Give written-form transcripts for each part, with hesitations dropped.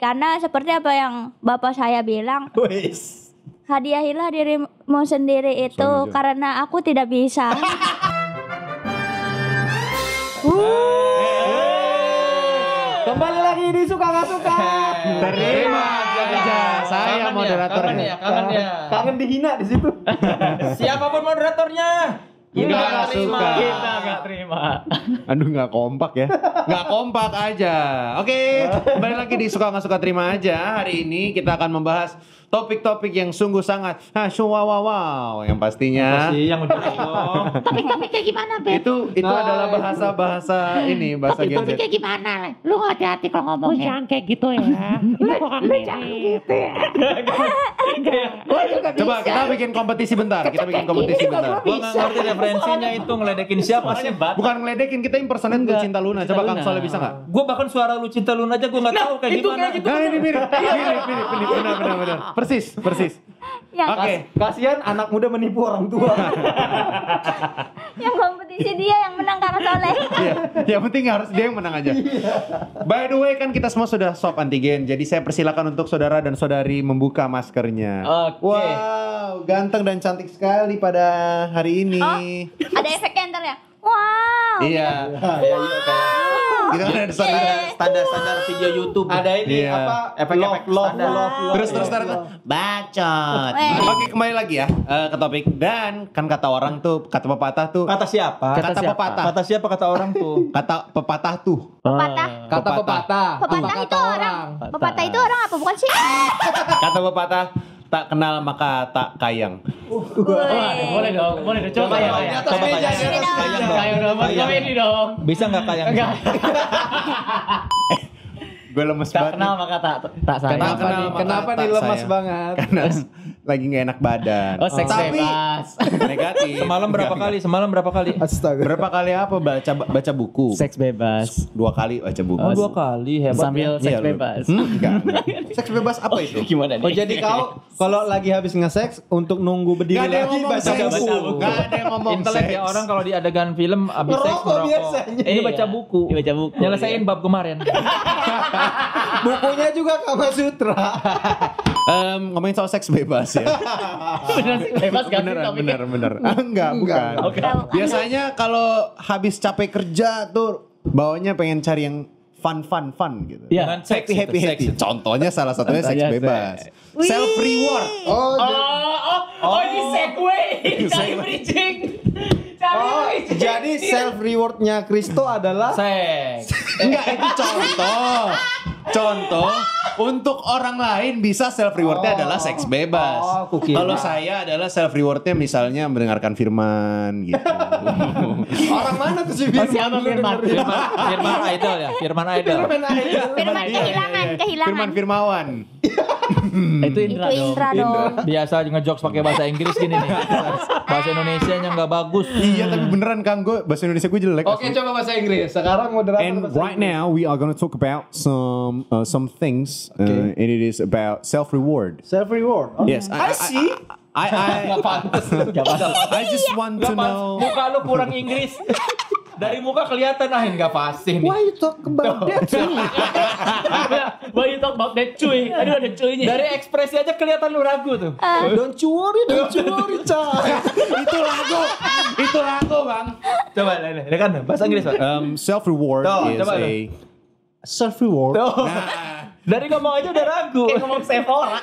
Karena seperti apa yang bapak saya bilang, Wis. hadiahilah dirimu sendiri itu karena aku tidak bisa. Kembali lagi di Suka Nggak Suka. Terima aja. Saya moderatornya. Kangen dihina di situ. Siapapun moderatornya. Kita nggak suka. Kita nggak terima. Aduh, nggak kompak ya. Nggak kompak aja. Oke, kembali lagi di Suka Nggak Suka Terima Aja. Hari ini kita akan membahas topik-topik yang sungguh sangat wow. Yang pastinya Pasti yang udah dong. Topik-topiknya gimana, Beb? itu adalah bahasa ini, bahasa Gen Z. Topik-topiknya gimana? Lu hati-hati kalau ngomong ya. Jangan kayak gitu ya. Lu kok Jangan gitu ya. Coba kita bikin kompetisi bentar. Kita bikin kompetisi bentar. Gua nggak ngerti referensinya itu ngeledekin siapa sih? Bukan ngeledekin, kita impersonate Lu Cinta Luna. Coba Kang Soleh bisa nggak? Gua bahkan suara Lu Cinta Luna aja gua nggak tahu kayak gimana. Nah, ini mirip. Benar. Persis. Yang, Oke. Kasihan anak muda menipu orang tua. yang kompetisi dia yang menang karena Soleh. Iya, yang penting harus dia yang menang aja. By the way, kan kita semua sudah swab antigen. Jadi saya persilakan untuk saudara dan saudari membuka maskernya. Oke. Wow, ganteng dan cantik sekali pada hari ini. Ada efek enter ya? Wow. Iya. Kita kan ada Standar video YouTube. Ada ini Iya. apa? Efek-efek love. Terus bacot. Oke, kembali lagi ya ke topik. Dan kan kata orang tuh, kata pepatah tuh. Kata siapa? Kata pepatah. Kata siapa kata orang tuh? Kata pepatah tuh. Pepatah. Kata pepatah. Pepatah itu orang. Pepatah itu orang apa bukan sih? Kata pepatah, tak kenal maka tak kayang. boleh dong. Coba ya. Di atas meja, di atas meja. Kayak udah buat komedi dong. Bisa nggak kayak? Gue lemes Tak banget. kenal maka tak sayang. Kenapa nih lemas banget? Karena lagi nggak enak badan. Oh, seks Tapi bebas. negatif. Semalam berapa kali? Astaga. Berapa kali apa baca buku? Seks bebas. 2 kali baca buku. Oh, 2 kali hebat. Sambil ya. seks Iya, lu. bebas. Enggak. Seks bebas apa itu? Gimana nih? Oh jadi kau kalau lagi habis nge-seks untuk nunggu berdiri Gak ada yang lagi ngomong baca seks. buku. Gak ada yang ngomong Intelek seks. ya orang kalau di adegan film abis seks Ngerokok merokok. biasanya. Ini baca buku. Ini baca buku. Nyelesain bab kemarin. Bukunya juga Kama Sutra. Ngomongin soal seks bebas ya. Bener seks bebas gak sih topiknya? Bener. Enggak, bukan. Biasanya kalau habis capek kerja tuh bawanya pengen cari yang fun gitu. Iya. Dengan seks itu, Happy. seks itu. Contohnya salah satunya seks Contohnya bebas. Self reward. Oh, ini segue. Cari bridging. Jadi self rewardnya Kristo adalah Seks. Enggak, itu Contoh untuk orang lain bisa self rewardnya adalah seks bebas. aku kira. Kalau saya adalah self rewardnya misalnya mendengarkan firman gitu. orang mana tuh si Siapa Firman? Firman Idol ya, Firman Idol. Firman kehilangan. Firman Firmawan. Itu Itu Indra dong. Indra dong. Biasa ngejokes pakai bahasa Inggris gini nih. Bahasa Indonesianya nggak bagus. Iya, tapi beneran Kang, gue bahasa Indonesia gue jelek. Oke, coba bahasa Inggris. Sekarang moderator And bahasa right Inggris. now we are gonna talk about some things, and it is about self reward. Self reward. Yes, I see. I just want to know. Muka lu kurang Inggris. Dari muka kelihatan nggak fasih nih. Why you talk about that? Why you talk about that cuy? Aduh ada cuynya. Dari ekspresi aja kelihatan lu ragu tuh. Don't you worry, Cah. Itu lagu, Bang. Coba kan bahasa Inggris, Pak. Self reward Tuh, is coba lu. a. Self reward. Dari ngomong aja udah ragu. Kayak ngomong Sephora.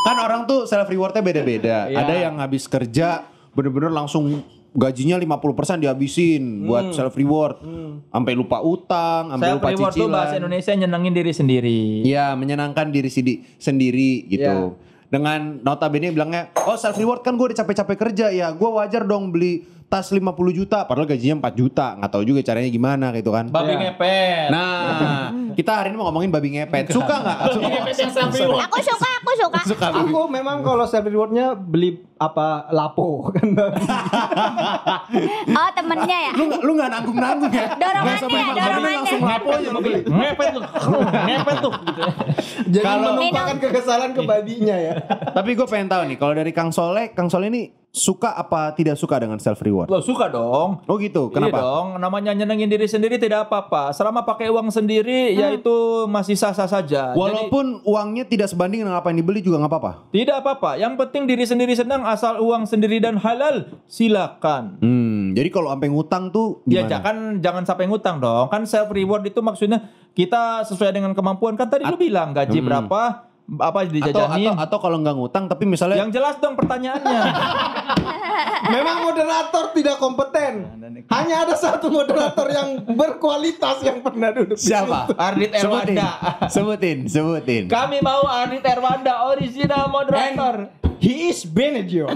Kan orang tuh self rewardnya beda-beda. Iya. Ada yang habis kerja bener-bener langsung gajinya 50% dihabisin buat self reward. Sampai lupa utang, sampai Self lupa reward tuh bahasa cicilan. Indonesia nyenengin diri sendiri. Iya, menyenangkan diri sendiri gitu. Iya. Dengan notabene bilangnya, oh self reward kan gue udah capek-capek kerja ya, gue wajar dong beli tas 50 juta, padahal gajinya 4 juta, nggak tahu juga caranya gimana gitu kan. Babi ngepet. Nah, kita hari ini mau ngomongin babi ngepet. Suka nggak? Ngepet yang self reward. Aku suka. Suka. Aku memang kalau self rewardnya beli apa lapo kan. Oh temennya ya. Lu nggak nanggung ya? Dorongannya. Langsung laponya lu beli. Ngepet tuh. Ngepet tuh gitu. Jadi Kalau- menumpahkan kekesalan ke babinya ya. Tapi gue pengen tahu nih, kalau dari Kang Soleh ini suka apa tidak suka dengan self reward? Lo suka dong. Oh gitu, Iya kenapa? dong, namanya nyenengin diri sendiri tidak apa-apa. Selama pakai uang sendiri, ya itu masih sah-sah saja. Walaupun uangnya tidak sebanding dengan apa yang dibeli juga nggak apa-apa. Tidak apa-apa. Yang penting diri sendiri senang, asal uang sendiri dan halal, silakan. Jadi kalau sampai ngutang tuh Ya gimana? jangan sampai ngutang dong. Kan self reward itu maksudnya kita sesuai dengan kemampuan. Kan tadi lu bilang gaji berapa, apa dijajanin. Atau kalau nggak ngutang tapi misalnya Yang jelas dong pertanyaannya. Memang moderator tidak kompeten. Hanya ada satu moderator yang berkualitas yang pernah duduk di siapa? situ. Ardit Erwanda. Sebutin. Kami mau Ardit Erwanda, original moderator. He is Benedict.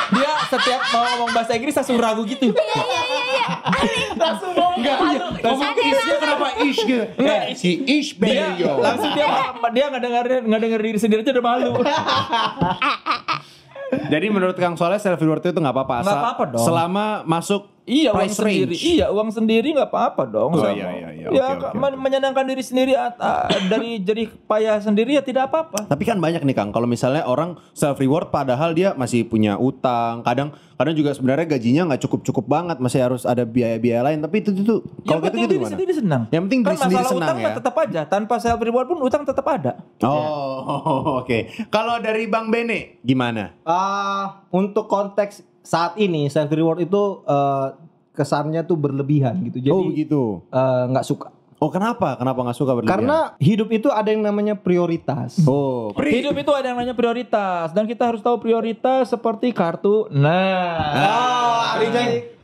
Dia setiap mau ngomong bahasa Inggris langsung ragu gitu. Langsung mau Ngomong isnya kenapa ish gitu? Si ish Dia Benedict. langsung dia nggak denger diri sendiri aja udah malu. Jadi menurut Kang Soleh self reward itu nggak apa-apa. Nggak apa-apa dong. Selama masuk Iya, uang price sendiri. range. Iya, uang sendiri nggak apa-apa dong. Oh, Sama. iya. Ya, Oke. menyenangkan diri sendiri dari jadi payah sendiri ya tidak apa-apa. Tapi kan banyak nih Kang, kalau misalnya orang self reward padahal dia masih punya utang, kadang juga sebenarnya gajinya nggak cukup banget, masih harus ada biaya-biaya lain. Tapi itu Yang kalau gitu penting gitu diri gimana? sendiri senang. Yang penting Kan diri sendiri masalah senang utang ya. mah tetap aja. Tanpa self reward pun utang tetap ada. Oh, oke. Kalau dari Bang Bene gimana? Untuk konteks saat ini self reward itu kesannya tuh berlebihan gitu. Jadi Oh begitu. nggak suka. Oh kenapa? Kenapa nggak suka berlebihan? Karena hidup itu ada yang namanya prioritas. Oh, Hidup itu ada yang namanya prioritas dan kita harus tahu prioritas seperti kartu.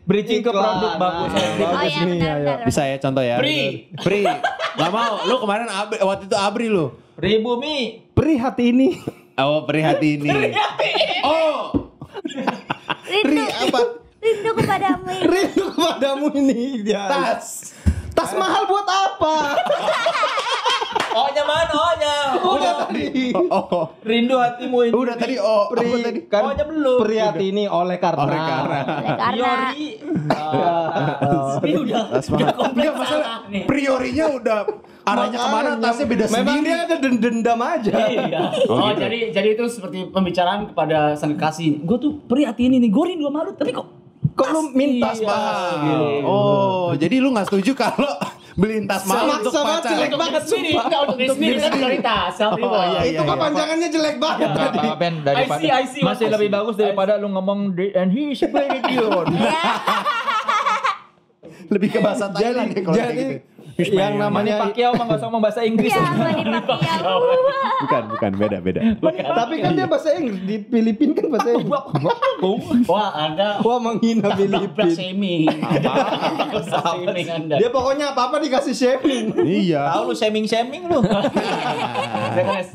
Bridging ke produk bagus. Oh iya benar. bisa ya contoh ya. Pri. Gak mau. Lu kemarin waktu itu Abri lu. Pribumi. Pri hati ini. Oh, Pri hati ini. Oh. Pri apa? Rindu kepadamu. Rindu kepadamu ini dia. Tas mahal buat apa? Oh-nya mana oh-nya? Udah tadi. Oh. Rindu hatimu ini. Udah tadi oh. Pri Apa tadi? kan Oh-nya belum. Pri hati ini oleh karena. Karena Yori. Ini udah kompleks salah nih. Priorinya udah arahnya kemana tasnya beda Memang sendiri. dia ada dendam aja. Iya. Oh, jadi itu seperti pembicaraan kepada sang kekasih. Gue tuh peri hati ini nih, gue rindu sama lu, tapi kok Kok lu minta Iya. mahal? Oh, jadi lu nggak setuju kalau beliin tas mahal untuk Sama-sama pacar? jelek untuk banget, diri sendiri, sumpah. enggak untuk diri sendiri kan prioritas, self reward. iya, Itu kepanjangannya jelek banget tadi. Ben daripada I see, masih I see. lebih bagus daripada lu ngomong and he is very good. Lebih ke bahasa Thailand ya kalau kayak Jadi gitu. yang Manny namanya Pacquiao mah nggak usah ngomong bahasa Inggris. Ya, Manny Pacquiao. Bukan, beda. tapi kan dia bahasa Inggris di Filipina kan bahasa Inggris. Wah, Anda Wah menghina black Filipina. shaming. Shaming Anda. Dia pokoknya apa-apa dikasih shaming. Iya. Tahu lu shaming lu.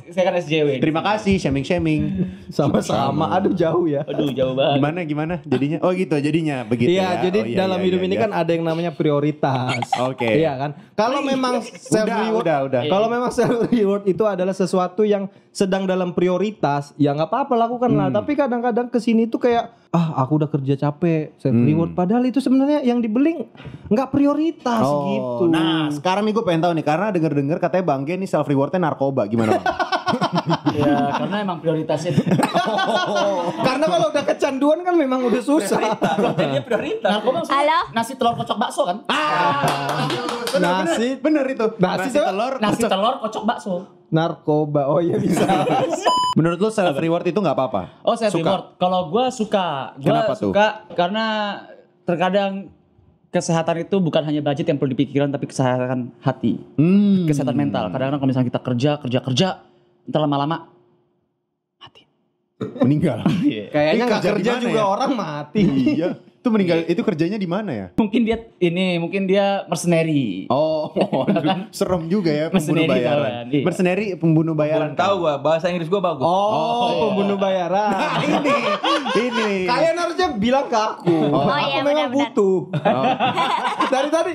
Saya kan SJW. Terima kasih shaming. Sama-sama. Aduh jauh ya. Aduh, jauh banget. Gimana jadinya? Oh gitu, jadinya begitu Iya, ya. jadi Oh, iya, dalam iya, hidup iya, ini iya. kan ada yang namanya prioritas. Oke. Iya kan? Kalau memang self reward, udah. kalau memang self reward itu adalah sesuatu yang sedang dalam prioritas, ya nggak apa-apa lakukanlah. Tapi kadang-kadang kesini tuh kayak aku udah kerja capek, self reward. Padahal itu sebenarnya yang dibeli nggak prioritas gitu. Nah, sekarang nih gue pengen tahu nih karena denger-dengar katanya Bang Gen nih self rewardnya narkoba gimana Bang? Ya, karena emang prioritasnya Karena kalau udah kecanduan kan memang udah susah. Jadinya prioritas. narkoba maksudnya Halo? nasi telur kocok bakso kan? Bener itu. Nasi tuh telur. Nasi telur kocok bakso. narkoba. Oh iya bisa. Menurut lu self reward itu nggak apa-apa? Oh, saya Suka? reward. Kalau gue suka. Gue Kenapa tuh? suka karena terkadang kesehatan itu bukan hanya budget yang perlu dipikirkan, tapi kesehatan hati, kesehatan mental. Kadang-kadang kalau misalnya kita kerja, entar lama-lama mati. Meninggal. Kayaknya nggak Kerja di kerja mana juga ya? orang mati. Iya. Itu meninggal itu kerjanya di mana ya? Mungkin dia mercenary. Oh, aduh, serem juga ya pembunuh Mercenary bayaran. kawan, iya. Mercenary pembunuh bayaran. Belum tahu gua, bahasa Inggris gua bagus. Oh, pembunuh bayaran. Ini. Kalian harusnya bilang ke aku. Oh, Aku iya, memang benar-benar. butuh. Dari tadi.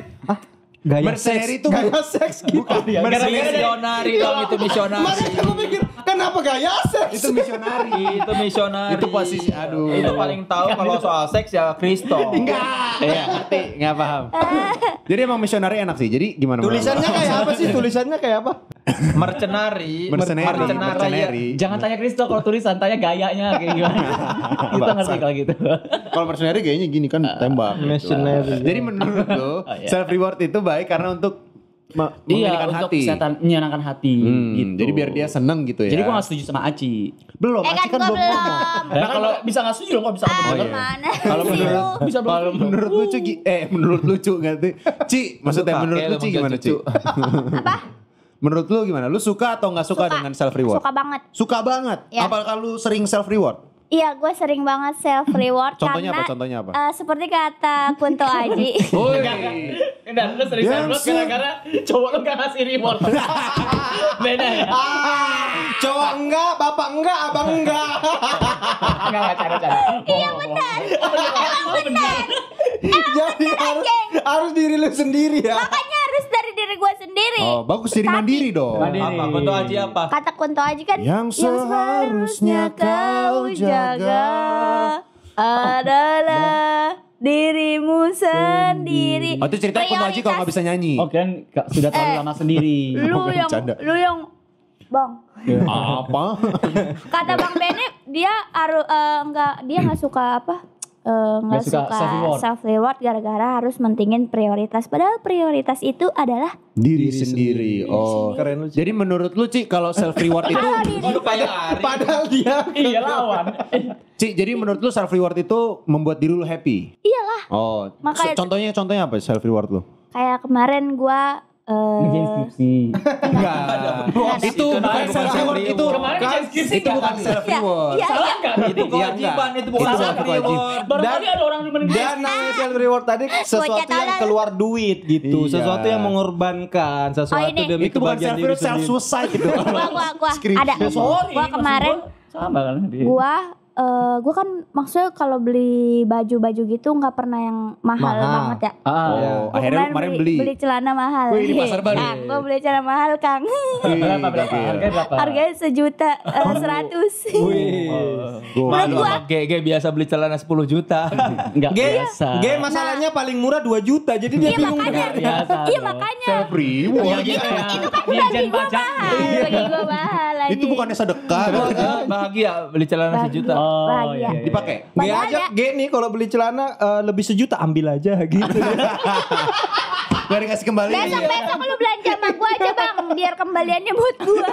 Gaya Mercenary seks, itu gaya seks gitu. Misionari dong itu misionari. Makanya aku pikir kan kenapa gaya seks? Itu misionari. Itu misionari. Itu posisi, aduh. Itu paling tahu kalau soal seks ya Kristo. Enggak. Iya, ngerti, enggak paham. Jadi emang misionari enak sih. Jadi gimana? Tulisannya kayak apa sih? Tulisannya kayak apa? Mercenari. Mercenari. Jangan tanya Kristo kalau tulisan, tanya gayanya kayak gimana. Kita ngerti kalau gitu. Kalau mercenari kayaknya gini kan tembak. Mercenary. Jadi menurut lo self reward itu baik karena untuk memilihkan untuk hati. kesehatan, menyenangkan hati gitu. Jadi biar dia seneng gitu ya. Jadi gua gak setuju sama Aci. belum, kan Aci kan gua belum ngomong. Nah, kalau bisa gak setuju dong, kok bisa ngomong. Gimana Kalau sih menurut lu? Bisa belum? Kalau menurut lucu menurut lucu ngerti? Ci, maksudnya Suka, menurut kayak lu lu Ci gimana Ci? cucu. Apa? Menurut lu gimana? Lu suka atau nggak suka dengan self reward? Suka banget. Suka banget. Ya. Apakah lu sering self reward? Iya, gue sering banget self reward Contohnya karena apa? Contohnya apa? Seperti kata Kunto Aji. Woi. Enggak, lu sering Yang self-reward gara-gara cowok lu gak ngasih reward. Beda ya? Cowok enggak, bapak enggak, abang enggak. Enggak, cara-cara. Iya benar. Emang benar. Jadi harus diri lu sendiri ya. Makanya harus dari diri gue sendiri. Oh, bagus jadi mandiri dong. Apa? Kunto Aji apa? Kata Kunto Aji kan Yang seharusnya kau jaga adalah dirimu sendiri. Oh, itu ceritanya Kunto Aji kalau nggak bisa nyanyi. Oh, kan sudah terlalu lama sendiri. Lu yang Bang. Apa? Kata Bang Bene dia harus nggak suka apa? Nggak Nggak suka suka self reward gara-gara harus mentingin prioritas. Padahal prioritas itu adalah Diri sendiri. Oh. Keren lu, Ci. Jadi menurut lu Ci kalau self reward itu Waduh kayak Ari. Padahal dia Iya, lawan. Ci, jadi menurut lu self reward itu membuat diri lu happy? iyalah. Oh. Makanya- Contohnya apa self reward lu? Kayak kemarin gua Ngerjain skripsi. Itu bukan self reward itu. Kemarin ngerjain skripsi Itu bukan kan? self reward. Iya, Salah nggak? Itu kewajiban, itu bukan Itu self kewajiban. reward. Baru kali ada orang yang dan namanya self reward tadi sesuatu yang keluar duit gitu, Iya. sesuatu yang mengorbankan, sesuatu ini. demi Itu bukan kebahagiaan self diri reward, self sendiri. suicide gitu. gua Skripsi. ada. Sorry. Gua kemarin sama kan dia. gua kan maksudnya kalau beli baju-baju gitu nggak pernah yang mahal banget ya. Oh, Gua akhirnya lu kemarin beli. celana mahal. Wih, di pasar baru. Kang, gua beli celana mahal, Kang. Berapa? Harganya berapa? Harganya 1.100.000. Malu sama GG biasa beli celana 10 juta. Enggak G, biasa. G masalahnya paling murah 2 juta, jadi dia bingung dengar. Biasa. Iya dong. makanya. Self reward. Itu kan bagi Dirjen gua pajak. mahal. Bagi gua mahal aja. Itu bukannya sedekah. Bahagia beli celana 1 juta. Oh, Bahagia. iya. Dipakai. G Padahal aja, ya. G nih kalau beli celana lebih sejuta ambil aja gitu. Gak dikasih kembali. Besok lu belanja sama gua aja, Bang, biar kembaliannya buat gua.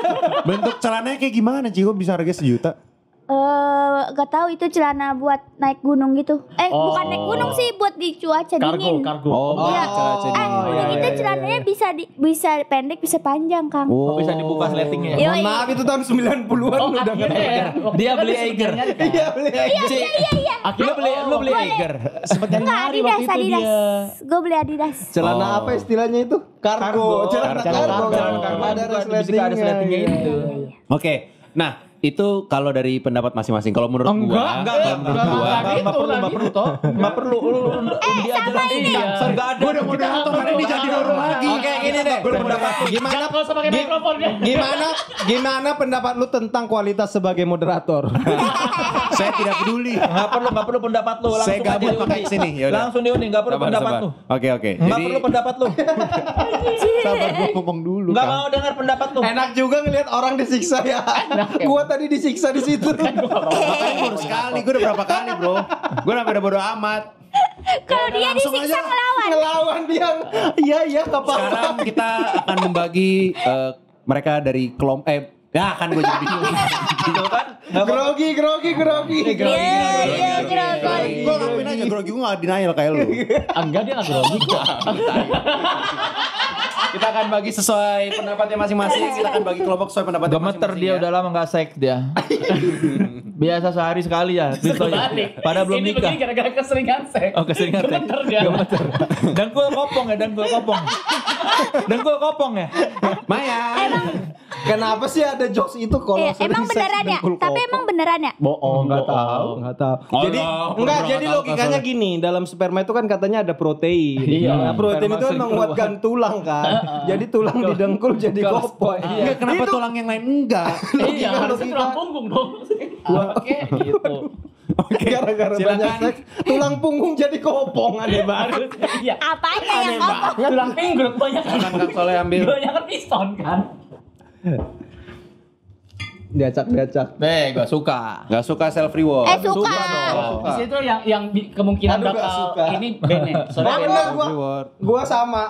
Bentuk celananya kayak gimana Ci? Kok bisa harga 1 juta? Gak tahu itu celana buat naik gunung gitu. Bukan naik gunung sih, buat di cuaca dingin. Kargo. Iya. Iya. Itu celananya bisa pendek, bisa panjang, Kang. Oh, bisa dibuka sletingnya ya. Yoi. Mohon maaf itu tahun 90-an lu udah ngerti. Dia beli Eiger. Iya beli aja. Lu beli Eiger. Sempet Enggak, nyari waktu Adidas, itu dia. Adidas. Gue beli Adidas. Celana apa istilahnya itu? Kargo. Celana kargo. Celana kargo Ada juga bisa ada sletingnya itu. Oke. Nah, itu kalau dari pendapat masing-masing. Kalau menurut gua, Enggak perlu. Dia aja sama ini. Enggak ada. gua udah moderator hari ini jadi orang lagi. Oke, gini deh. Gimana Jangan kalau usah pakai mikrofon ya. gimana pendapat lu tentang kualitas sebagai moderator? Saya tidak peduli. Enggak perlu pendapat lu. Langsung Saya gabut aja pakai diundi. sini. Yaudah. Langsung diundi, enggak perlu pendapat lu. Oke. Enggak perlu pendapat lu. Sabar gua ngomong dulu. Enggak Kang. mau dengar pendapat lu. Enak juga ngelihat orang disiksa ya. Gua tadi disiksa di situ. Baru sekali, gue udah berapa kali bro. Gue udah bodo amat. Kalau dia langsung disiksa aja. ngelawan. dia. Iya apa Sekarang kita akan membagi mereka dari kelompok. Ya kan gue jadi bingung. kan? Grogi. Iya, grogi. Gue ngakuin aja grogi, gue gak denial kayak lu. Enggak, dia enggak grogi kok. Kita akan bagi sesuai pendapatnya masing-masing. Kita akan bagi kelompok sesuai pendapatnya Gemeter masing-masing. dia ya. udah lama gak seks dia. Biasa sehari sekali ya. Balik. Pada belum Ini nikah. begini gara-gara keseringan seks. Oh keseringan seks. Gemeter dia. Gemeter. Dengkul kopong ya. Maya. Kenapa sih ada jokes itu kalau Emang seks beneran ya? dengkul Tapi kopong? emang beneran ya? Bohong, Nggak tahu. Jadi enggak, jadi logikanya gini, dalam sperma itu kan katanya ada protein. Iya. Nah, protein Sperma itu kan sering menguatkan tulang kan. Jadi tulang didengkul jadi kopong. Enggak, kenapa Itu- tulang yang lain enggak? Iya, harusnya tulang punggung dong. Oke, gitu. Gara-gara banyak seks, tulang punggung jadi kopong, aneh banget. Iya. Apanya yang ngomong? Tulang pinggul banyak kan. Kang Soleh ambil. Banyak kan piston kan. Diacak. Gak suka. Gak suka self reward. Suka. Di situ yang kemungkinan Aduh, nggak bakal suka. ini Bene. Sorry. Oh, bener, gua sama.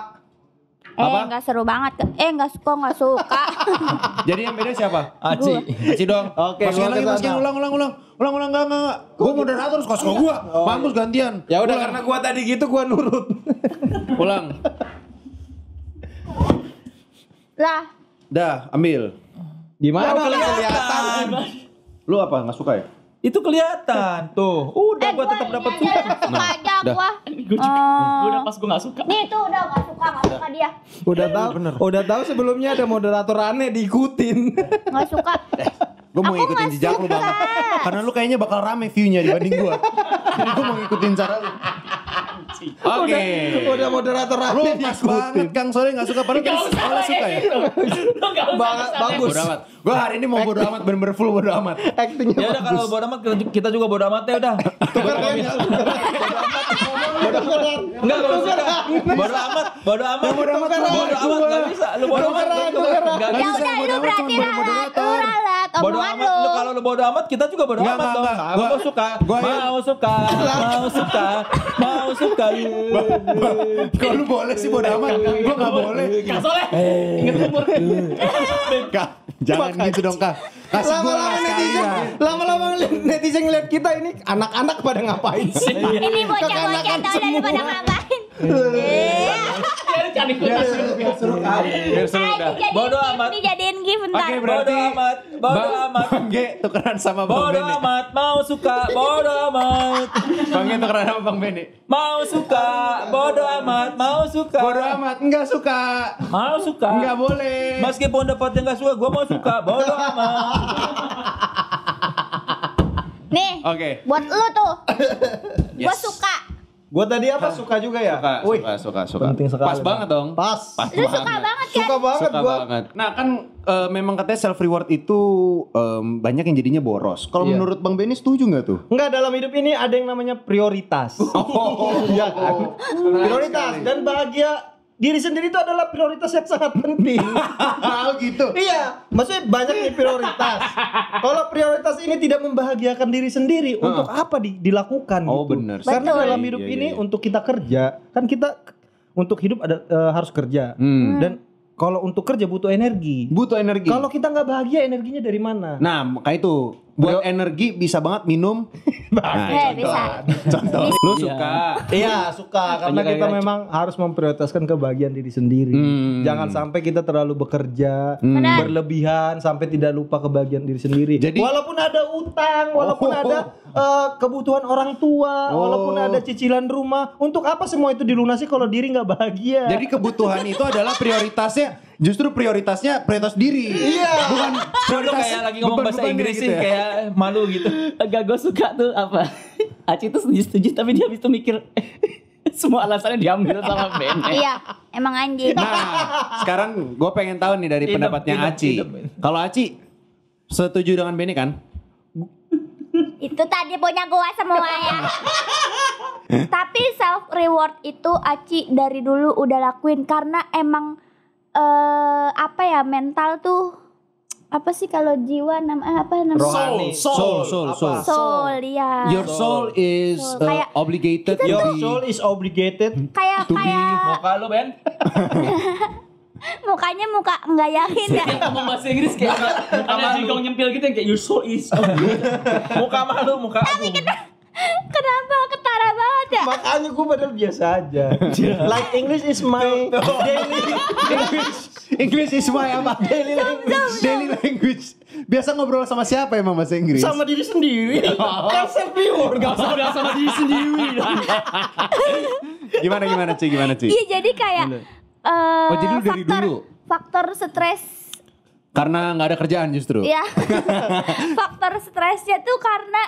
Nggak seru banget. Nggak suka. Jadi yang beda siapa? Aci. Aci dong. Oke, masukin gua lagi, kesana. masukin ulang, enggak. Gua moderator suka gua. Mampus gantian. Ya udah, karena gua tadi gitu gua nurut. Ulang. Lah, Dah, ambil. Gimana Ya, kelihatan? Lu apa? Enggak suka ya? Itu kelihatan tuh. Udah gua tetap dapat suka. suka aja gua. Gue juga. Gue udah pas gue gak suka. Nih tuh udah nggak suka dia. Udah tahu sebelumnya ada moderator aneh diikutin. Nggak suka. Gue mau Aku ngikutin nggak jejak lu suka. bang. Karena lu kayaknya bakal rame view-nya dibanding gua. Jadi gue mau ngikutin cara lu. Oke. Udah moderator Lu aneh pas diikutin. banget Kang Soleh gak suka. Padahal Kang Soleh suka ya. Bagus. Bodo amat. Gue hari ini mau bodo amat. Bener-bener full bodo amat. Actingnya Ya udah kalau bagus. bodo amat kita juga bodo amat ya udah. Enggak suka. Bodo amat. Enggak bisa. Lu bodo amat. Enggak Ya bisa. udah lu berarti ralat Bodo omongan amat lu lu. kalau lu bodo amat kita juga bodo Enggak, amat dong. enggak. Mau suka. Mau suka. Kalau lu boleh sih bodo amat. Gue gak boleh. Kang Soleh. Ingat umur. Kak, jangan gitu dong Kak. Kasih gue Lama-lama netizen ngeliat kita ini anak-anak pada ngapain sih? Ini bocah-bocah Kekanakan tahu daripada semua. ngapain. Biar seru kali. Biar seru dah. Bodo amat. Dijadiin gift ntar. Oke, berarti Bodo amat. Bang Ge tukeran sama Bang Bodo Bene. amat. Mau suka. Bodo amat. Bang Ge tukeran sama Bang Bene. Mau suka. Bodo amat. Mau suka. Bodo amat, enggak suka. Mau suka. Enggak boleh. Meskipun dapatnya enggak suka, gua mau suka. Bodo amat. Nih, Oke. buat lu tuh. Gua Yes. suka. Gua tadi apa suka juga ya? Wih, Suka. penting sekali. Pas banget dong. Pas. Lu suka banget kan? Suka banget Suka gua. banget. Nah kan memang katanya self reward itu banyak yang jadinya boros. Kalau Iya. menurut Bang Beni setuju nggak tuh? Enggak, dalam hidup ini ada yang namanya prioritas. Iya kan? Prioritas dan bahagia diri sendiri itu adalah prioritas yang sangat penting. Oh gitu. Iya, maksudnya banyak nih prioritas. Kalau prioritas ini tidak membahagiakan diri sendiri, untuk apa dilakukan Oh, gitu? benar. Karena Betul. dalam hidup Iya, ini iya. untuk kita kerja, kan kita untuk hidup ada harus kerja. Dan kalau untuk kerja butuh energi. Butuh energi. Kalau kita nggak bahagia, energinya dari mana? Nah, kayak itu buat energi bisa banget minum. Nah, Bisa. contoh. Lu suka. Iya, suka karena kita memang harus memprioritaskan kebahagiaan diri sendiri. Jangan sampai kita terlalu bekerja berlebihan sampai tidak lupa kebahagiaan diri sendiri. Jadi- walaupun ada utang, walaupun ada kebutuhan orang tua, walaupun ada cicilan rumah, untuk apa semua itu dilunasi kalau diri nggak bahagia? Jadi kebutuhan itu adalah prioritasnya, justru prioritas diri. Iya. Bukan Lu prioritas kayak lagi ngomong bahasa beban-bebannya Inggris gitu sih ya. kayak malu gitu. Agak gue suka tuh apa. Aci tuh setuju tapi dia habis itu mikir semua alasannya diambil sama Bene. Iya, emang anjing. Nah, sekarang gue pengen tahu nih dari Idem, pendapatnya idem, Aci. idem. Kalau Aci setuju dengan Beni kan? Itu tadi punya gua semua ya. Tapi self reward itu Aci dari dulu udah lakuin karena emang apa ya, mental tuh apa sih kalau jiwa apa namanya? Rohani. Soul. Soul ya. Your soul is Soul. Kayak- obligated. Your to be- soul is obligated. Kayak Muka lu Ben. mukanya muka nggak yakin ya. Ngomong bahasa Inggris kayak ada jigong nyempil gitu yang kayak your soul is. Muka malu, muka agung. Kenapa ketara banget ya? Makanya gue padahal biasa aja. Like English is my daily English is my apa? Daily language. Biasa ngobrol sama siapa emang bahasa Inggris? sama diri sendiri. Kan self reward. Gak usah udah sama diri sendiri dong. Gimana Ci? Iya, jadi kayak Oh, jadi lu dari dulu? faktor stres Karena nggak ada kerjaan justru. Ya. Faktor stresnya tuh karena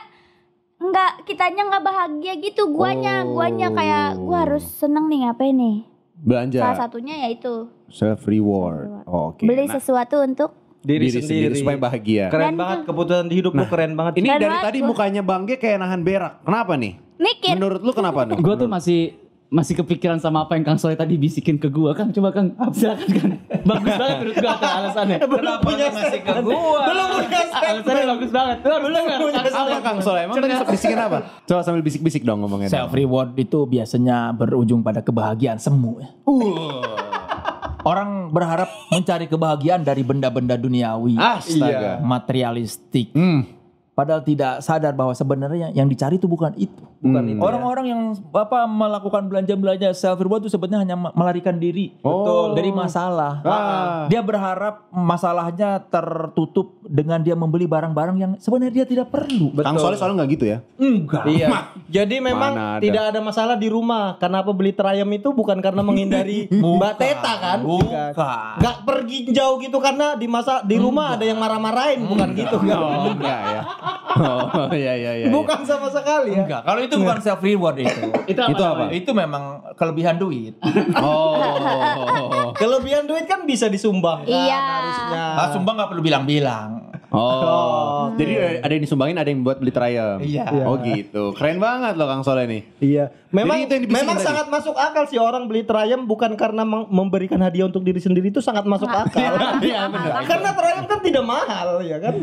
kitanya nggak bahagia gitu. Guanya kayak gua harus seneng nih ngapain nih. Belanja. Salah satunya yaitu Self reward. Oke. beli Nah, sesuatu untuk Diri sendiri. supaya bahagia. Keren Dan banget keputusan di hidup lu keren banget. Ini Keren dari banget tadi gua. mukanya Bang G kayak nahan berak. Kenapa nih? mikir. Menurut lu kenapa nih? Gue tuh masih kepikiran sama apa yang Kang Soleh tadi bisikin ke gue. Kang coba Kang silakan Kang. Bagus banget menurut gue alasannya. Kenapa masih ke gua? Belum punya Alasannya bagus banget. Lu harus dengar. Apa Kang Soleh? Emang tadi bisikin apa? Coba sambil bisik-bisik dong ngomongnya. Self reward itu biasanya berujung pada kebahagiaan semu. Orang berharap mencari kebahagiaan dari benda-benda duniawi, Astaga. materialistik. Padahal tidak sadar bahwa sebenarnya yang dicari itu bukan itu. Bukan itu. Orang-orang yang melakukan belanja self reward itu sebenarnya hanya melarikan diri dari masalah. Dia berharap masalahnya tertutup dengan dia membeli barang-barang yang sebenarnya dia tidak perlu. Kang Soleh soalnya nggak gitu ya? Enggak. Iya. Jadi memang Mana ada. tidak ada masalah di rumah. Kenapa beli Triumph itu bukan karena menghindari Mbak Teta kan? Bukan. Gak pergi jauh gitu karena di rumah ada yang marah-marahin, bukan gitu kan? Oh, enggak ya. Oh, iya. Bukan sama sekali ya. Enggak. Kalau itu bukan self reward itu. Itu apa? Itu memang kelebihan duit. Oh. Kelebihan duit kan bisa disumbangkan Iya. harusnya. Sumpah nggak perlu bilang-bilang. Oh. Jadi ada yang disumbangin, ada yang buat beli Triumph. Iya. Oh gitu. Keren banget loh Kang Soleh nih. Iya. Memang Jadi itu yang dibisikin tadi. sangat masuk akal sih orang beli Triumph bukan karena memberikan hadiah untuk diri sendiri itu sangat masuk akal. Iya benar. Karena Triumph kan tidak mahal ya kan.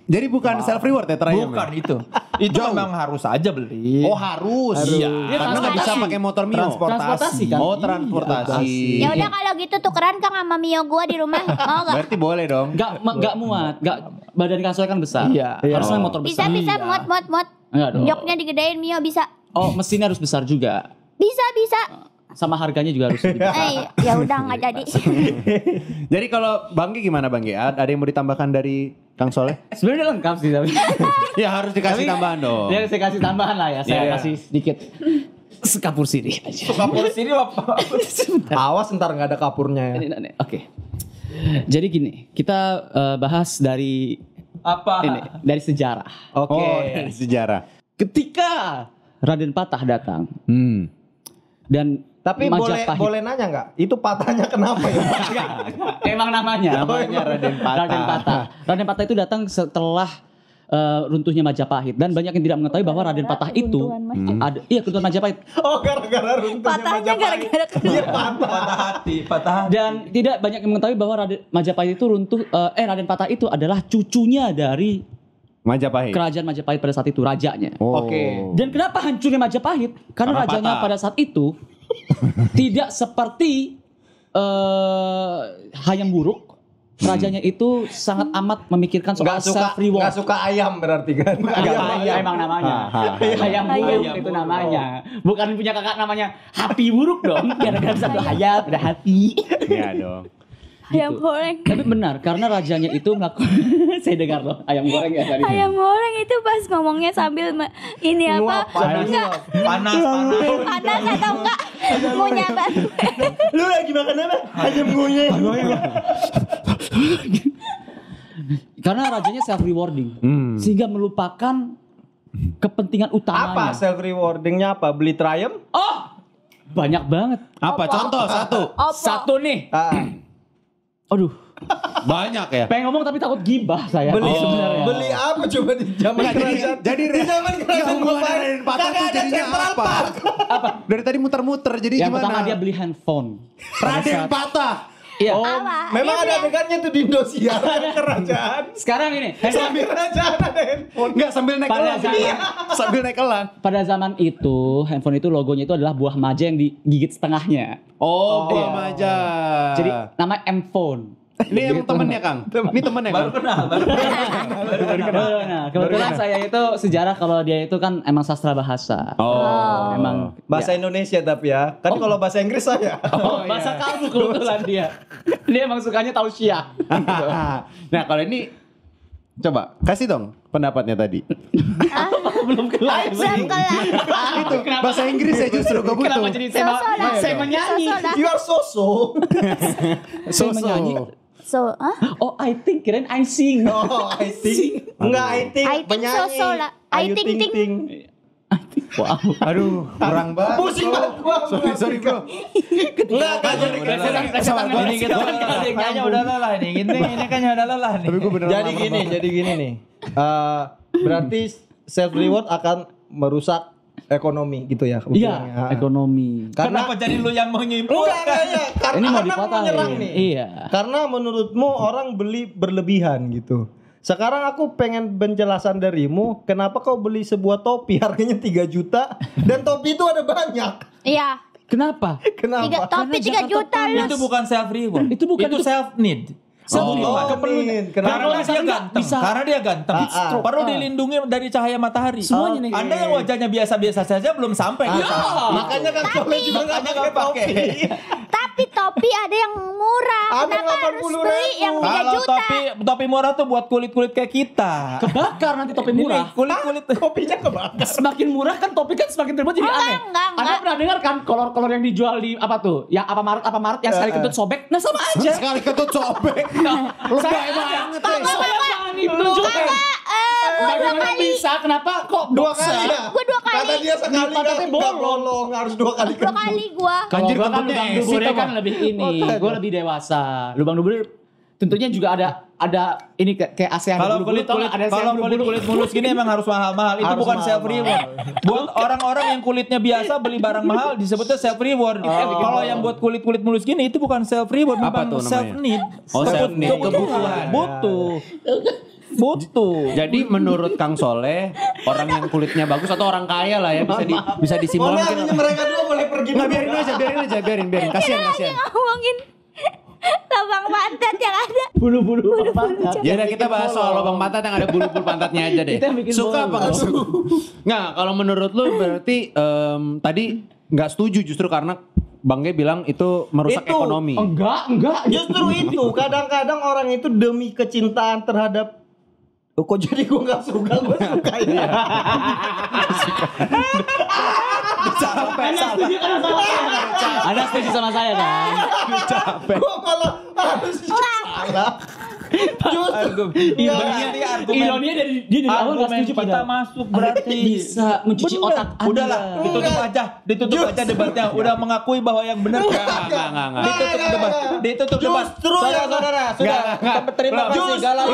Jadi bukan self reward ya Triumph? Bukan itu. Itu memang harus aja beli. Oh harus. Iya. Karena nggak bisa pakai motor Mio. Transportasi kan? Oh transportasi. Ya udah kalau gitu tukeran Kang sama Mio gua di rumah. Mau gak? Berarti boleh dong. Enggak muat. Badan Kang Soleh kan besar. Iya. Harusnya motor Bisa besar. muat. Enggak dong. Joknya digedein Mio bisa. Oh, mesinnya harus besar juga. Bisa. Sama harganya juga harus lebih besar. Ya udah nggak jadi. Jadi kalau Bang G gimana Bang G? Ada yang mau ditambahkan dari Kang Soleh? Sebenarnya lengkap sih tapi. Ya harus dikasih tambahan dong. Ya saya kasih tambahan lah ya. Saya Iya. kasih sedikit sekapur sirih aja. Kapur sini apa? Awas ntar nggak ada kapurnya ya. Ini. Oke. Jadi gini, kita bahas dari dari sejarah. Oke. Oh, dari sejarah. Ketika Raden Patah datang dan Tapi Majapahit. boleh nanya nggak? Itu patahnya kenapa ya? Emang namanya Raden Patah. Raden Patah itu datang setelah runtuhnya Majapahit dan banyak yang tidak mengetahui bahwa Raden Patah itu ada keruntuhan Majapahit Oh gara-gara runtuhnya Patahnya Majapahit. gara-gara Iya patah. Patah hati. dan tidak banyak yang mengetahui bahwa Majapahit itu Raden Patah itu adalah cucunya dari Majapahit. kerajaan Majapahit pada saat itu rajanya. Oh. Oke. Dan kenapa hancurnya Majapahit? Karena Karena rajanya patah. pada saat itu tidak seperti Hayam Wuruk. Rajanya itu sangat amat memikirkan soal Nggak suka self reward. nggak suka ayam berarti kan? Ayam emang namanya. Hayam Wuruk itu namanya. Bukan punya kakak namanya Happy Wuruk dong. Gara-gara satu hayam ada hati. Iya dong. ayam goreng. Tapi benar karena rajanya itu melakukan saya dengar loh ayam goreng ya tadi. Ayam goreng itu pas ngomongnya sambil ini apa? Enggak Panas. panas atau enggak ngunyah banget. Lu lagi makan apa? Ayam ngunyah. Karena rajanya self rewarding. Sehingga melupakan kepentingan utamanya. Apa self rewardingnya apa? Beli Triumph? Oh, banyak banget. Apa contoh satu? Satu nih. Aduh, Banyak ya. pengen ngomong tapi takut gibah saya. Beli sebenarnya. beli apa coba di zaman Nggak, kerajaan? jadi di zaman kerajaan hubungan Majapahit, Raden Patah kagak tuh ada jadinya Central apa? Park. Apa? Dari tadi muter-muter jadi Yang gimana? pertama dia beli handphone. Raden Patah. Iya. Oh, Apa? memang Dia ada beli- adegannya tuh di Indosiar kerajaan. Sekarang ini, Sambil kerajaan ada handphone. Enggak sambil naik Pada elang. zaman- Sambil naik elang. pada zaman itu handphone itu logonya itu adalah buah maja yang digigit setengahnya. Oh, iya. buah maja. Jadi namanya M-phone. Ini yang temennya Kang. Ini temennya Kang. Nah, kebetulan saya itu sejarah kalau dia itu kan emang sastra bahasa. Oh. Emang Bahasa Indonesia tapi ya. Kan kalau bahasa Inggris saya. bahasa kamu kebetulan dia. Dia emang sukanya tausiah. Nah, kalau ini coba kasih dong pendapatnya tadi. Belum kelar. Belum kelar. Itu bahasa Inggris ya justru gue butuh. Kenapa jadi Sosok dah. saya menyanyi? Sosok dah. You are so-so. Saya menyanyi. So, Oh, I think kirain I sing. Oh, I think. Enggak, I think I think penyanyi. so lah. I Ayu think Ting Ting. Wow. Aduh, kurang banget. Pusing banget gua. Sorry bro. Enggak jadi Kayaknya udah lelah nih. Ini kayaknya udah lelah nih. Tapi gue beneran Jadi gini nih. Berarti self reward akan merusak ekonomi gitu ya Iya, ekonomi. Kenapa jadi lu yang menyimpulkan? Karena Ini mau karena dipatahin. menyerang nih. Iya. Karena menurutmu orang beli berlebihan gitu. Sekarang aku pengen penjelasan darimu, kenapa kau beli sebuah topi harganya 3 juta dan topi itu ada banyak? iya. Kenapa? Kenapa? Topi 3 juta lu. Itu bukan self reward. Itu bukan, itu itu- self need. Keperluan. Kenapa? Karena dia ganteng. Karena dia ganteng. Perlu dilindungi dari cahaya matahari. Semuanya nih. Anda yang wajahnya biasa-biasa saja belum sampai. Makanya kan Soleh juga nggak pakai topi. Tapi topi ada yang murah. Ada Kenapa harus 80.000. beli yang 3 Kalau juta? topi murah tuh buat kulit-kulit kayak kita. Kebakar nanti topi murah. Kulit-kulit. Topinya kebakar. Semakin murah kan topi kan semakin terbuat jadi aneh. enggak. Anda pernah dengar kan kolor-kolor yang dijual di apa tuh? Yang Alfamart yang sekali kentut sobek. Nah sama aja. Sekali ketut sobek. Lebay banget ya. Saya jangan ditunjukkan. Dua Bagaimana kali. bisa? Kenapa kok 2 kali ya? Gua 2 kali. Kata dia sekali Pantatnya nggak bolong. bolong, harus 2 kali. 2 kali gua. Anjir, Kalau gua kan kentutnya lubang esi duburnya tuh, kan Bang. lebih ini. Gue lebih dewasa. Lubang dubur tentunya juga ada ini kayak ASEAN Kalau bulu-bulu, tau nggak? Ada ASEAN kalau bulu-bulu. kulit mulus gini emang harus mahal-mahal. Itu Harus bukan self mahal-mahal. reward. Buat orang-orang yang kulitnya biasa beli barang mahal disebutnya self reward. Kalau yang buat kulit memulus gini itu bukan self reward, Apa memang tuh namanya? self need. Oh, self need. Kebutuhan. Butuh. Jadi menurut Kang Soleh, orang yang kulitnya bagus atau orang kaya lah ya bisa disimpulkan. Mohon maaf, ini mereka dua boleh pergi. Nah, biarin aja, biarin. Kasihan. Ngomongin lubang pantat yang ada. Bulu-bulu pantat. Ya udah kita bahas soal lubang pantat yang ada bulu-bulu pantatnya aja deh. Kita yang bikin Suka apa bolong. nggak suka? Nggak, kalau menurut lu berarti tadi nggak setuju justru karena Bang Ge bilang itu merusak Itu. ekonomi. Enggak. Justru itu kadang-kadang orang itu demi kecintaan terhadap kok jadi gue gak suka, gue suka ya. Anda setuju sama saya kan? Gue malah harus salah. Justru Ironinya dari dia dari awal nggak Argumen setuju kita padahal. masuk berarti. Bisa mencuci Bener. otak Anda. Udahlah, ditutup aja debatnya. Udah mengakui bahwa yang benar. Enggak. Ditutup debat. Justru ya saudara, sudah. Terima kasih. Galau.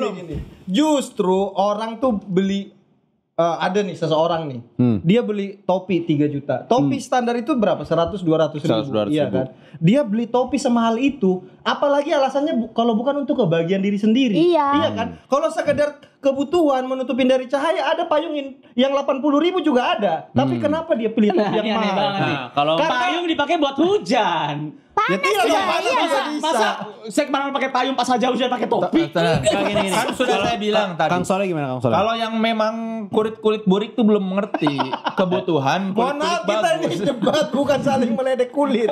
Gini. Justru orang tuh beli ada nih seseorang nih. Dia beli topi 3 juta. Topi standar itu berapa? 100 200 ribu. 100, 200 Iya ribu. kan? Dia beli topi semahal itu, apalagi alasannya kalau bukan untuk kebahagiaan diri sendiri. Iya. Kan? Kalau sekedar kebutuhan menutupin dari cahaya, ada payungin yang 80 ribu juga ada. Tapi kenapa dia pilih topi yang Ini aneh mahal? banget nih. Nah, kalau Payung dipakai buat hujan. Panas iya juga, dong, panas iya. bisa. Masa saya kemana pakai payung pas aja hujan pakai topi? gini. Kan sudah saya bilang tadi. Kang Soleh gimana Kang Soleh? Kalau yang memang kulit burik tuh belum mengerti kebutuhan Mohon maaf, kulit kita ini bagus. debat bukan saling meledek kulit.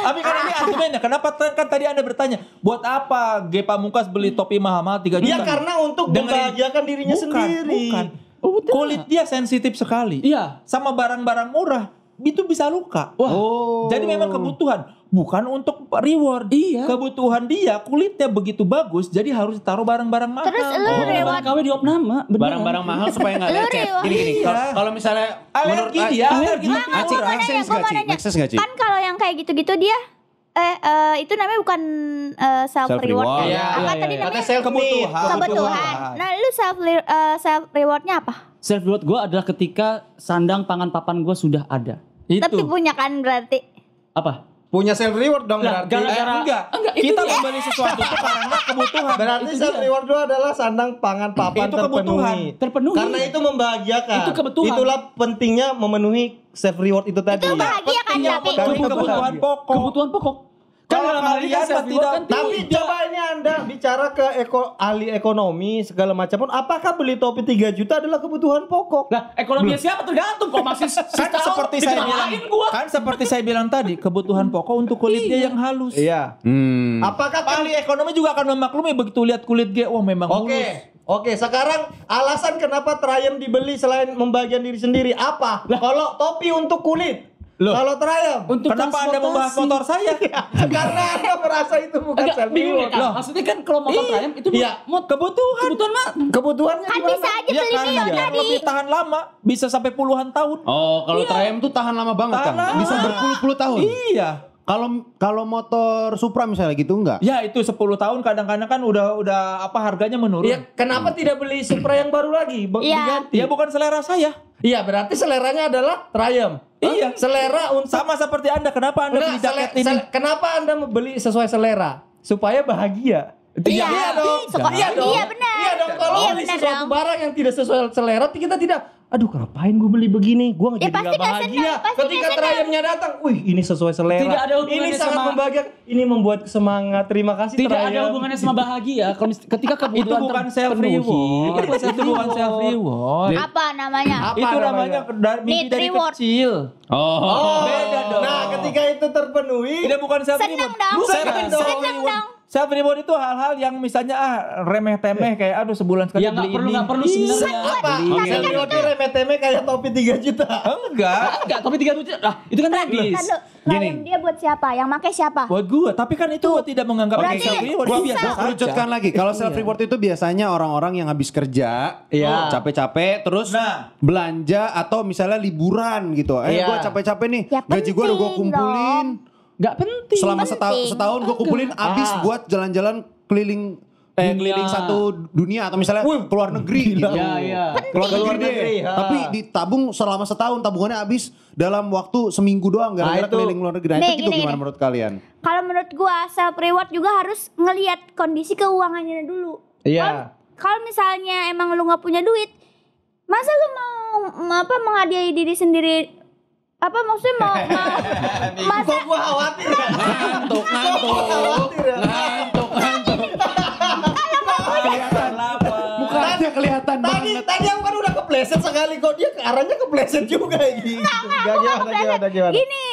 Tapi kan ini argumennya. Kenapa kan tadi Anda bertanya, buat apa Ge Pamungkas beli topi mahal-mahal 3 juta? Ya karena untuk membahagiakan dirinya sendiri. Bukan. Kulit dia sensitif sekali. Iya. Sama barang-barang murah itu bisa luka. Wah. Jadi memang kebutuhan, bukan untuk reward. Iya. Kebutuhan dia kulitnya begitu bagus, jadi harus taruh barang-barang mahal. Terus lu reward KW di opname. beneran. barang-barang mahal supaya nggak Lu lecet. reward. Gini. Iya. Kalau misalnya Alergi dia, alergi. Acik, Gua mau make sense nanya, nggak, Cik? Make sense nggak, Cik? Kan kalau yang kayak gitu-gitu dia itu namanya bukan self reward. Self-reward. Iya, Apa iya, tadi iya. namanya? Kebutuhan. Kebutuhan. Nah, lu self rewardnya apa? Self reward gue adalah ketika sandang pangan papan gue sudah ada. Tapi Itu. punya kan berarti. Apa? Punya self reward dong Lah, berarti. gara-gara- Enggak. itu Kita dia. membeli sesuatu itu karena kebutuhan. Berarti self reward itu adalah sandang pangan papan Itu kebutuhan. Terpenuhi. Karena itu membahagiakan. Itu kebutuhan. Itulah pentingnya memenuhi self reward itu tadi. Itu bahagia kan tapi. Itu kebutuhan pokok. Kebutuhan pokok. Kan Kalau dalam hal ini kalian kan self reward tidak- kan Tapi coba ini Anda bicara ke ahli ekonomi segala macam pun, apakah beli topi 3 juta adalah kebutuhan pokok? Lah, ekonominya siapa tergantung kok masih Kan seperti saya bilang, kan seperti saya bilang tadi, kebutuhan pokok untuk kulit dia yang halus. Iya. Apakah Ahli ekonomi juga akan memaklumi begitu lihat kulit dia, wah memang Oke. mulus. Oke, sekarang alasan kenapa Triumph dibeli selain membahagiakan diri sendiri apa? Kalau topi untuk kulit, Kalau Triumph. Untuk Kenapa Anda membahas motor saya? Karena Anda merasa itu bukan Agak self bingung ya reward. kan? Maksudnya kan kalau motor Triumph itu Iya. Kebutuhan mah Kebutuhannya Kan gimana? bisa aja Ya beli kan Mio biar tadi. lebih tahan lama, bisa sampai puluhan tahun. Oh, kalau Triumph tuh tahan lama banget Tahan kan? lama. Bisa berpuluh-puluh tahun. Iya. Kalau motor Supra misalnya gitu enggak? Ya itu 10 tahun kadang-kadang kan udah apa harganya menurun. Iya, kenapa tidak beli Supra yang baru lagi? Iya. Diganti. Ya bukan selera saya. Iya, berarti seleranya adalah Triumph. Iya. Selera untuk Sama seperti Anda, kenapa Anda beli jaket ini? kenapa Anda beli sesuai selera? Supaya bahagia. Iya. dong. Suka- Iya dong. Iya, benar. Iya dong. Kalau Iya, beli benar sesuatu dong. barang yang tidak sesuai selera, kita tidak. Aduh, ngapain gue beli begini? Gue Ya, jadi pasti nggak nggak bahagia. senang, pasti Ketika nggak senang. Triumph-nya datang, wih ini sesuai selera. Tidak ada hubungannya ini sangat sama- membahagiakan. Ini membuat semangat. Terima kasih tidak ada Triumph. hubungannya sama bahagia. Kalau ketika kebutuhan Itu bukan self terpenuhi. reward. Itu bukan self reward. Apa namanya? Apa Itu namanya mimpi Need dari reward. kecil. Oh, Beda dong. Nah, ketika itu terpenuhi, Ini bukan self Seneng reward. dong. Bukan Seneng self dong. reward. Self reward itu hal-hal yang misalnya remeh temeh kayak aduh sebulan sekali Ya nggak beli perlu ini. nggak perlu sebenarnya. apa? Self reward remeh-temeh kayak topi 3 juta. Enggak. Enggak, tapi 3 juta. Lah, itu kan habis. Kan lu, Triumph dia buat siapa? Yang pakai siapa? Buat gua, tapi kan itu gua tidak menganggap Berarti self reward. bisa. Itu biasa Gua kerucutkan lagi. Kalau self reward itu biasanya orang-orang yang habis kerja, Iya. capek-capek, terus Nah. belanja atau misalnya liburan gitu. Iya. Gua capek-capek nih, Ya, gaji gua udah gua penting kumpulin. Enggak penting. Selama Penting. setahun gua kumpulin habis buat jalan-jalan keliling keliling satu dunia atau misalnya keluar negeri gitu. Iya, iya. Keluar negeri negeri, deh. ha. Tapi ditabung selama setahun, tabungannya habis dalam waktu seminggu doang gara-gara Nah, itu- keliling luar negeri. Nah, Nih, itu gini, gimana gini. menurut kalian? Kalau menurut gua self reward juga harus ngelihat kondisi keuangannya dulu. Iya. Kalau misalnya emang lu nggak punya duit, masa lu mau apa menghadiahi diri sendiri? Apa maksudnya mau masa Kok gua khawatir ya? Ngantuk. kelihatan lama. Mukanya kelihatan banget. Tadi aku kan udah kepleset sekali kok dia ke arahnya kepleset juga gitu. Gimana? gini,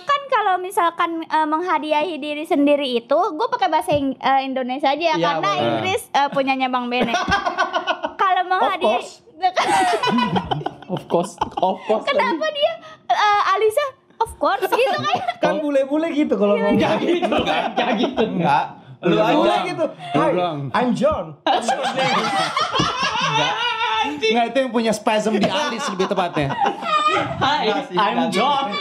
kan kalau misalkan menghadiahi diri sendiri itu, gue pakai bahasa Indonesia aja ya, Iya, karena boleh. Inggris punyanya Bang Bene. Kalau menghadiahi, Of course. kenapa dia Alisa? Of course gitu kan? Kan bule-bule gitu kalau ngomong. Enggak gitu kan. Enggak gitu. Enggak. Lu Bule aja. gitu. Hi, I'm John. Enggak, itu yang punya spasm di alis lebih tepatnya. Hi, I'm John.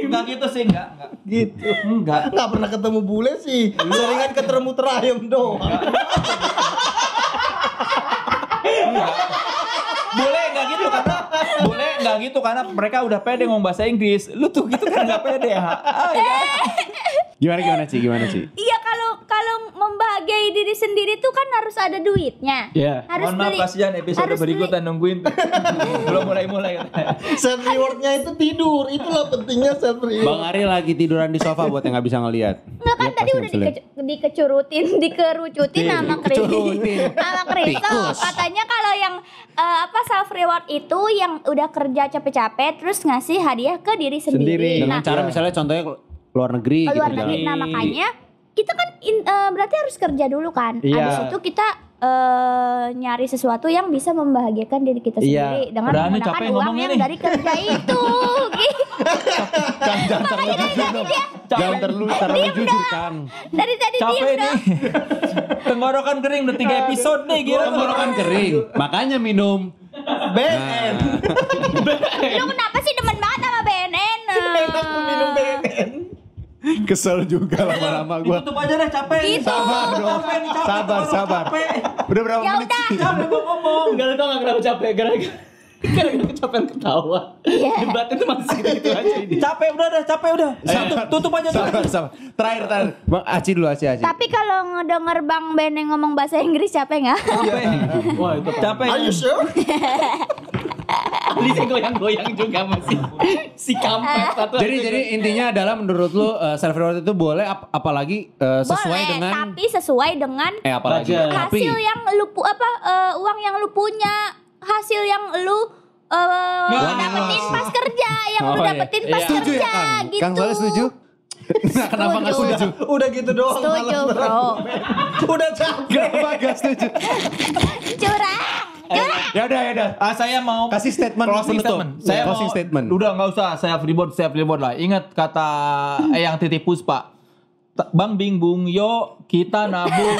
Enggak gitu sih, enggak. Gitu. Enggak. Nggak pernah ketemu bule sih. Seringan ketemu Triumph doang. Boleh enggak gitu karena mereka udah pede ngomong bahasa Inggris. Lu tuh gitu kan enggak pede ya. Gimana Ci? Iya, kalau membahagiai diri sendiri tuh kan harus ada duitnya. Iya. Harus Mohon maaf beli. kasihan episode harus berikutnya nungguin tuh. Belum mulai-mulai. Self rewardnya itu tidur. Itulah pentingnya self Bang reward. Ari lagi tiduran di sofa buat yang nggak bisa ngelihat. Enggak kan Dia tadi pasti udah bisa lihat. dikerucutin sama Chris. Dikerucutin. Sama Chris. Tikus. Katanya kalau yang self reward itu yang udah kerja capek-capek terus ngasih hadiah ke diri sendiri. Dengan Nah, cara misalnya contohnya luar negeri ke gitu. luar negeri. Nah, makanya kita kan berarti harus kerja dulu kan. Iya. Habis itu kita nyari sesuatu yang bisa membahagiakan diri kita Iya. sendiri dengan Berani menggunakan capek uang ngomongnya yang nih. dari kerja itu. Gitu. Jangan terlalu jujur kan. Dari tadi Capek diem nih. Tenggorokan kering udah 3 episode nih gila. Tenggorokan kering. Makanya minum. BNN. Lu kenapa sih demen banget sama BNN? Enak tuh minum BNN. Kesel juga lama-lama gua. Tutup aja deh capek. Gitu. Sabar dong. Capek nih, capek. Sabar, Tenggorok sabar. capek. Udah berapa Ya menit udah. sih? Capek gua ngomong. Enggak tau enggak kenapa capek gara-gara kecapean ketawa. Iya. Debat itu masih gitu aja ini. Capek udah. Tutup aja dulu. Sabar. Terakhir. Bang Aci dulu, Aci. Tapi kalau ngedenger Bang Beneng ngomong bahasa Inggris capek nggak? Capek. Wah, itu Capek. Are you sure? Alisnya goyang-goyang juga masih si kampret satu. Jadi intinya adalah menurut lu self reward itu boleh apalagi sesuai Boleh, dengan tapi sesuai dengan apalagi budget. tapi hasil yang lu uang yang lu punya, hasil yang lu dapetin pas kerja, yang lu Oh, iya. dapetin pas setuju ya kerja Kang? gitu. Kang Soleh setuju? Nah, kenapa nggak setuju? Udah gitu doang. Setuju, malas bro. Udah capek. Kenapa nggak setuju? Curang. Ya udah. Saya mau Kasih statement closing penutup. statement. Saya Closing mau, statement. Udah nggak usah self reward lah. Ingat kata Eyang Titi Puspa. Bang Bing Bung yo kita nabung.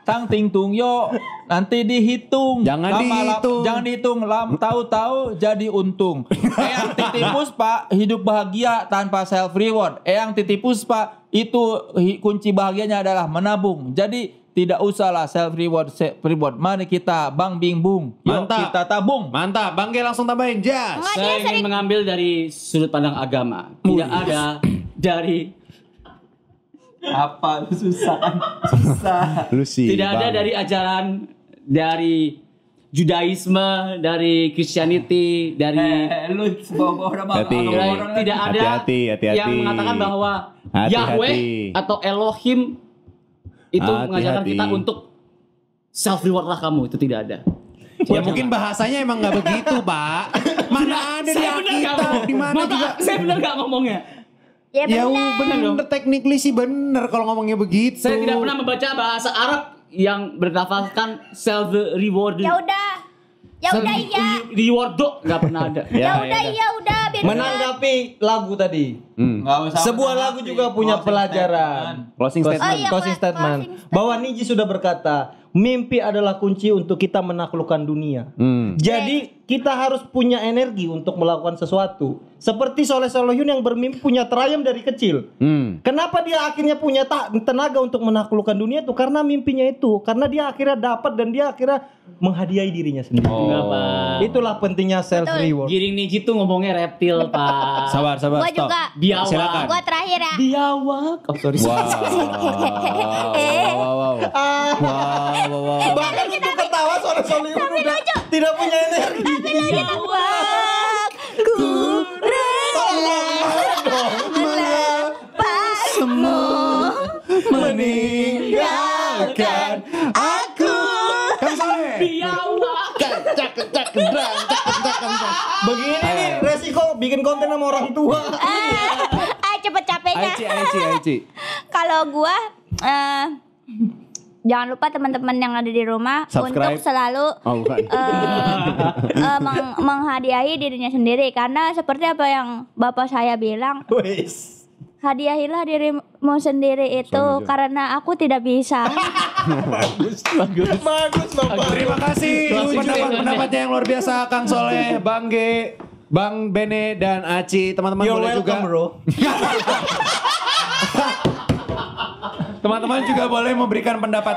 Tang ting tung yo nanti dihitung. Jangan dihitung. Jangan dihitung. Tahu-tahu jadi untung. Eyang Titi Puspa hidup bahagia tanpa self reward. Eyang Titi Puspa itu kunci bahagianya adalah menabung. Jadi tidak usahlah self reward. Mari kita Bang Bing Bung. Yuk Mantap. kita tabung. Mantap, Bang Ge langsung tambahin jas. Enggak, dia Saya ingin sering mengambil dari sudut pandang agama. Tidak ada dari Apa susah. Lu sih. tidak ada dari ajaran dari Judaisme, dari Christianity, dari Lu bawa-bawa nama Hati. orang tidak ada Hati-hati. yang mengatakan bahwa Hati-hati. Yahweh atau Elohim itu Hati-hati. mengajarkan kita untuk self reward lah kamu, itu tidak ada. Ya mungkin bahasanya emang nggak begitu, Pak. Mana ada di Alkitab, di mana juga. Saya benar nggak ngomongnya. ya Ya benar. bener, technically sih bener kalau ngomongnya begitu. Saya tidak pernah membaca bahasa Arab yang berlafalkan self reward. Ya udah iya. Reward dok nggak pernah ada. Ya udah biar Menanggapi lagu tadi. Nggak usah Sebuah menanggapi. lagu juga punya Closing pelajaran. Closing Oh statement. iya, Closing statement. closing statement. Bahwa Niji sudah berkata, mimpi adalah kunci untuk kita menaklukkan dunia. Jadi kita harus punya energi untuk melakukan sesuatu. Seperti Soleh Solihun yang bermimpi punya trayem dari kecil. Kenapa dia akhirnya punya tenaga untuk menaklukkan dunia itu? Karena mimpinya itu. Karena dia akhirnya dapat dan dia akhirnya menghadiahi dirinya sendiri. Enggak, Pak. Itulah pentingnya self reward. Giring Niji tuh ngomongnya reptil, Pak. Sabar, Gua stop. juga. Biawak. Silakan. Gua terakhir ya. Biawak. Oh sorry. Wow. Bahkan untuk ketawa Soleh Solihun udah tidak punya energi. Bang, ku melepasmu, Meninggalkan aku. Kamu Soleh. Biawak. Begini nih resiko bikin konten sama orang tua. Cepet capeknya. Aici. Kalau gua jangan lupa teman-teman yang ada di rumah Subscribe. untuk selalu Oh, bukan. menghadiahi dirinya sendiri, karena seperti apa yang bapak saya bilang, Wes. hadiahilah dirimu sendiri itu karena aku tidak bisa. Bagus Bapak. Terima kasih pendapat-pendapatnya yang luar biasa Kang Soleh, Bang Ge, Bang Bene dan Aci. Teman-teman You're boleh welcome, juga bro. teman-teman juga boleh memberikan pendapat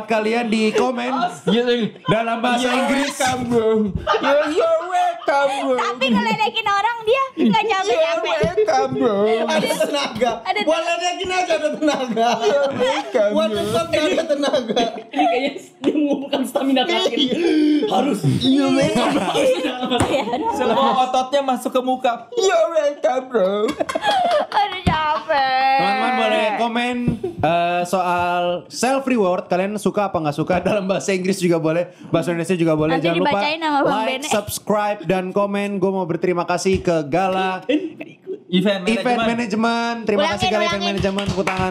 kalian di komen dalam bahasa Inggris. You're welcome, bro. Tapi ngeledekin orang dia nggak capek-capek. Welcome, bro. Ada tenaga. Ada Buat ledekin aja ada tenaga. Buat nonton ada tenaga. Ini kayaknya dia mengumpulkan stamina kaki. Harus. Iya, Semua ototnya masuk ke muka. You're welcome, bro. Aduh capek. Teman-teman boleh komen soal self reward, kalian suka apa nggak suka, dalam bahasa Inggris juga boleh, bahasa Indonesia juga boleh. Nanti Jangan lupa dibacain sama Bang like, Bene. subscribe dan komen. Gue mau berterima kasih ke Gala Event Event Management. Terima kasih Gala Event Ulangin. Management, tepuk tangan.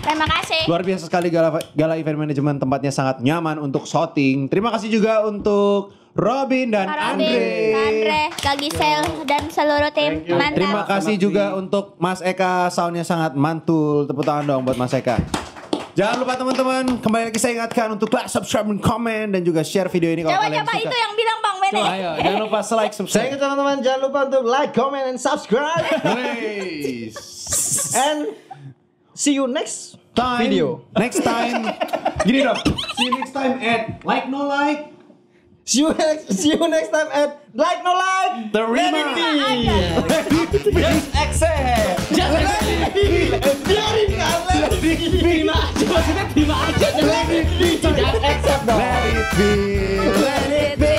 Terima kasih. Luar biasa sekali Gala Event Management, tempatnya sangat nyaman untuk shooting. Terima kasih juga untuk Robin dan Kak Robin, Andre. Kak Andre, Kak Gisel dan seluruh tim. Mantap. Terima kasih juga untuk Mas Eka, soundnya sangat mantul. Tepuk tangan dong buat Mas Eka. Jangan lupa teman-teman, kembali lagi saya ingatkan untuk like, subscribe, dan komen, dan juga share video ini kalau kalian Coba suka. itu yang bilang Bang Bene. Ayo, jangan lupa like, Saya subscribe. ingat teman-teman jangan lupa untuk like, comment, and subscribe. Please. And see you next Time. video. Next time. Gini dong. See you next time at Like No Like. See you next time at Like No Like. Terima. Just accept. Biarin kalian. Terima aja, maksudnya terima aja. Jangan accept dong. Let it be. Let it be.